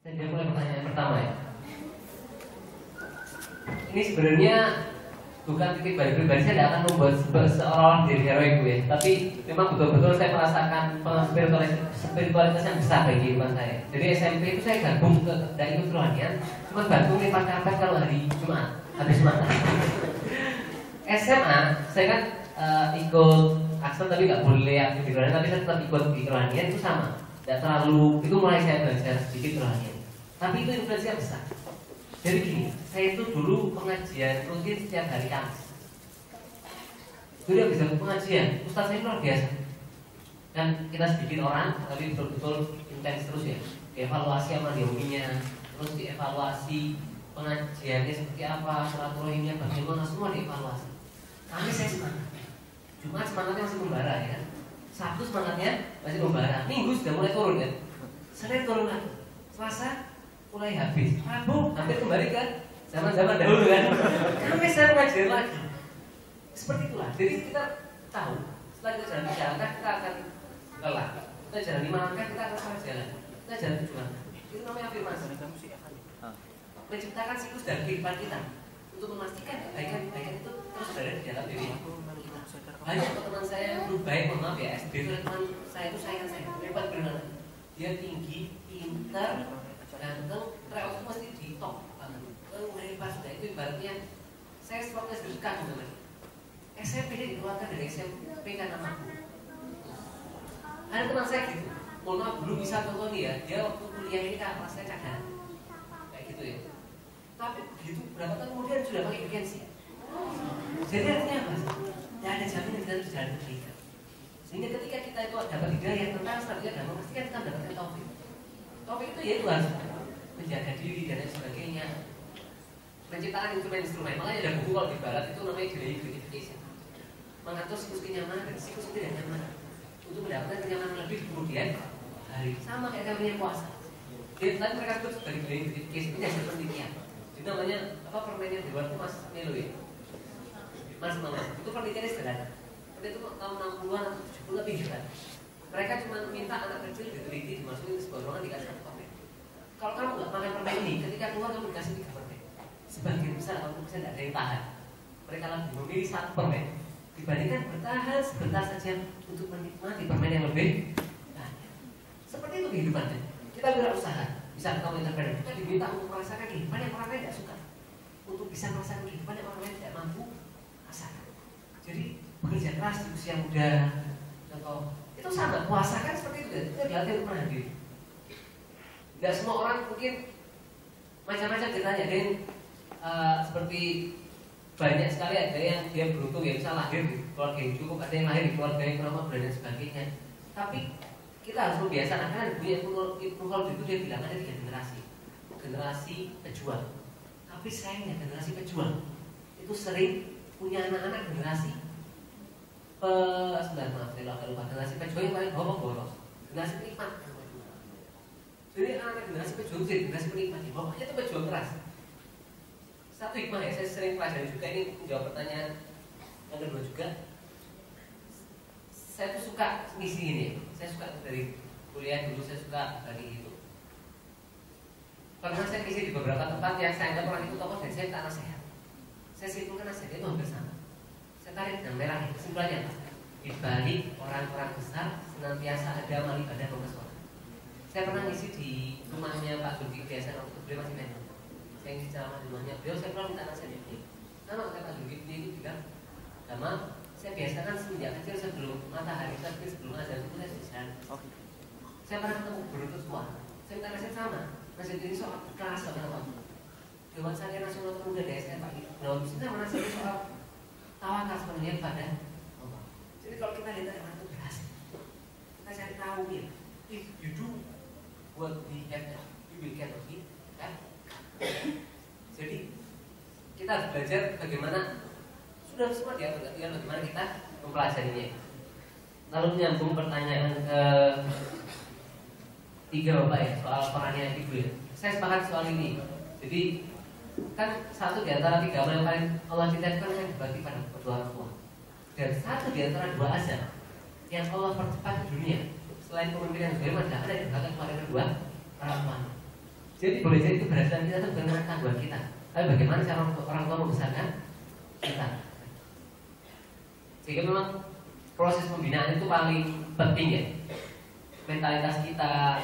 Saya jawab mulai pertanyaan pertama ya. Ini sebenarnya bukan titik balik pribadi, saya tidak akan membuat seolah-olah jadi heroik ya. Tapi memang betul-betul saya merasakan spiritualitas yang besar bagi kehidupan saya. Jadi SMP itu saya gabung dari kerohanian, cuma bantu lipat karpet kalau hari Jumat, habis Jumat. SMA saya kan ikut aksen tapi nggak boleh aktif di kerohanian, tapi saya tetap ikut di kerohanian itu sama. Tidak terlalu, itu mulai saya belajar sedikit kerohanian. Tapi itu influensinya besar. Jadi gini, saya itu dulu pengajian rutin setiap hari Kamis. Jadi bisa pengajian, ustaz saya luar biasa. Dan kita sedikit orang, tapi betul-betul intens terus ya. Dievaluasi sama diominya, terus dievaluasi pengajiannya seperti apa, silaturahimnya bagaimana, semua dievaluasi. Kamis saya semangat. Jumat semangatnya masih membara ya. Sabtu semangatnya masih membara. Minggu sudah mulai turun kan. Senin turun lagi. Selasa mulai habis. Rabu hampir kembali kan zaman-zaman dahulu kan. Kamis saya pengajian lagi. Seperti itulah. Jadi kita tahu setelah kita jalan di jalan kita akan lelah. Kita jalan di Malangkah kita akan salah jalan. Kita jalan di Jumat. Itu namanya afirmasi. Menciptakan siklus dalam kehidupan kita untuk memastikan kebaikan itu terus berada di dalam diri kita. Banyak teman saya yang dulu baik, maaf ya, SD itu teman saya itu sayangan saya, hebat benar. Dia tinggi, pintar, ganteng, tryout itu mesti di top banget. Hebat sudah itu ibaratnya saya seperti dekat dengan dia. SMP dia dikeluarkan dari SMP karena mampu. Ada teman saya gitu, mohon maaf belum bisa contoh nih ya, dia waktu kuliah ini kan kelasnya cadangan, kayak gitu ya. Tapi begitu berapa tahun kemudian sudah pakai vacancy. Jadi artinya apa? Tidak ada jaminan kita harus jalan kita. Sehingga ketika kita itu dapat hidayah tentang strategi agama, pastikan kita mendapatkan taufik. Taufik itu yaitu harus menjaga diri dan lain sebagainya, menciptakan instrumen-instrumen. Makanya ada buku kalau di barat itu namanya delay gratification, mengatur siklus kenyamanan dan siklus tidak nyaman untuk mendapatkan kenyamanan lebih di kemudian hari. Sama kayak namanya puasa. Jadi tadi mereka sebut sebagai delay gratification, ini hasil penelitian. Itu namanya apa, permen yang di luar itu Mas Melo ya. Mas Mama, itu penelitiannya sederhana. Itu tahun 60-an atau 70 lebih kan. Mereka cuma minta anak kecil diteliti, dimasukin ke sebuah ruangan, dikasih satu permen. Kalau kamu nggak makan permen ini, ketika keluar kamu dikasih 3 permen. Sebagian besar kalau bisa tidak ada yang tahan. Mereka lebih memilih 1 permen dibandingkan bertahan sebentar saja untuk menikmati permen yang lebih banyak. Seperti itu kehidupannya. Kita berusaha, bisa kamu interpret. Kita diminta untuk merasakan kehidupan yang orang lain tidak suka, untuk bisa merasakan kehidupan yang orang lain tidak mampu. Jadi bekerja keras di usia muda, contoh itu sama, puasa kan seperti itu kan, kita dilatih untuk menahan diri. Tidak semua orang mungkin macam-macam ceritanya, ada yang seperti banyak sekali ada yang dia beruntung ya bisa lahir di keluarga yang cukup, ada yang lahir di keluarga yang kurang mampu dan sebagainya. Tapi kita harus membiasakan, karena Bu Ibnu Khaldun itu dia bilang ada 3 generasi, generasi pejuang. Tapi sayangnya generasi pejuang itu sering punya anak-anak generasi sebentar maaf saya lupa, generasi pejuang yang paling bawah boros, generasi penikmat. Jadi anak-anak generasi pejuang jadi generasi penikmat, bawahnya itu pejuang keras. Satu hikmah ya, saya sering pelajari juga ini, menjawab pertanyaan yang kedua juga. Saya tuh suka ngisi ini, saya suka dari kuliah dulu saya suka dari itu. Karena saya ngisi di beberapa tempat yang saya anggap orang itu tokoh dan saya tak nasihat. Saya simpulkan nasihatnya itu hampir sama. Saya tarik benang merah, kesimpulannya apa? Di balik orang-orang besar senantiasa ada amal ibadah berkesuara. Saya pernah ngisi di rumahnya Pak Zulkifli Hasan waktu beliau masih mentor. Saya ngisi ceramah di rumahnya beliau, saya pernah minta nasihat ini. Nama kata Pak Zulkifli itu bilang, "Dama, saya biasakan sejak kecil sebelum matahari terbit, sebelum azan itu saya sudah. Saya pernah ketemu guru tua. Saya minta nasihat sama. Nasihat ini soal kelas apa? Dewan Syariah Nasional Pemuda DSN Pak Ibnu Sina menasihati soal tawakal sebenarnya pada Allah. Jadi kalau kita lihat orang itu berhasil, kita cari tahu ya, if you do what we have done, you will get what we have. Jadi kita harus belajar bagaimana sudah semua diatur, bagaimana kita mempelajarinya. Lalu nyambung pertanyaan ke 3 Bapak ya, soal perannya ibu ya. Saya sepakat soal ini. Jadi kan satu di antara 3 amal yang paling Allah cintai kan yang dibagi pada kedua orang tua. Dan satu di antara 2 azab yang Allah percepat di dunia selain pemimpinan yang ada yang dibagi pada kedua orang tua. Jadi boleh jadi keberhasilan kita itu bukan karena ketahuan kita, tapi bagaimana cara orang tua membesarkan kita. Sehingga memang proses pembinaan itu paling penting ya. Mentalitas kita,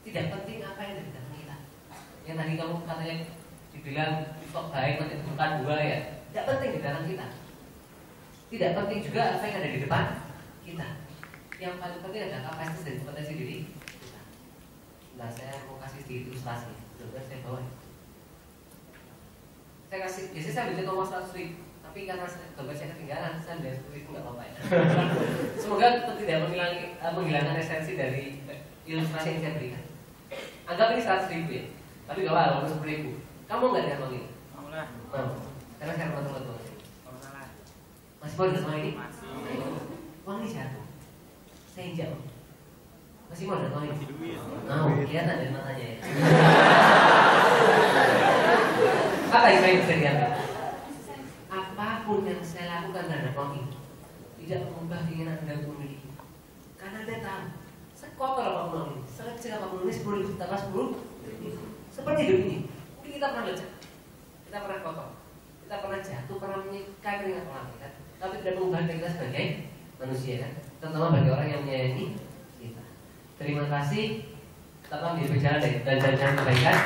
tidak penting apa yang dari belakang kita. Yang tadi kamu katanya dibilang sok baik nanti bukan dua ya, tidak penting di belakang kita. Tidak penting juga apa yang ada di depan kita. Yang paling penting adalah kapasitas dan potensi diri kita. Nah, saya mau kasih sedikit ilustrasi. Coba saya bawa. Saya kasih, biasanya saya baca nomor 100.000, tapi karena dompet saya ketinggalan, saya ambil 10.000 nggak apa-apa ya. Semoga tidak menghilangkan esensi dari ilustrasi yang saya berikan. Anggap ini 100.000 ya, tapi nggak apa-apa, 10.000. Kamu nggak dengan uang ini? Mau lah. Mau. Karena saya mau teman-teman. Masih mau dengan uang ini? Masih. Uang ini jatuh. Saya injak. Masih mau dengan uang ini? Mau. Kelihatan dari matanya ya. Apa yang saya bisa diambil? Apapun yang saya lakukan terhadap uang ini tidak mengubah keinginan Anda untuk memiliki. Karena Anda tahu, sekotor apapun uang ini, sekecil apapun ini 10.000 tambah 10. Seperti hidup ini, mungkin kita pernah lecah, kita pernah kotor, kita pernah jatuh, pernah menyikap keringat orang kita, tapi tidak mengubah kita sebagai manusia kan, terutama bagi orang yang menyayangi kita. Terima kasih. Tetap di berjalan dan jalan kebaikan.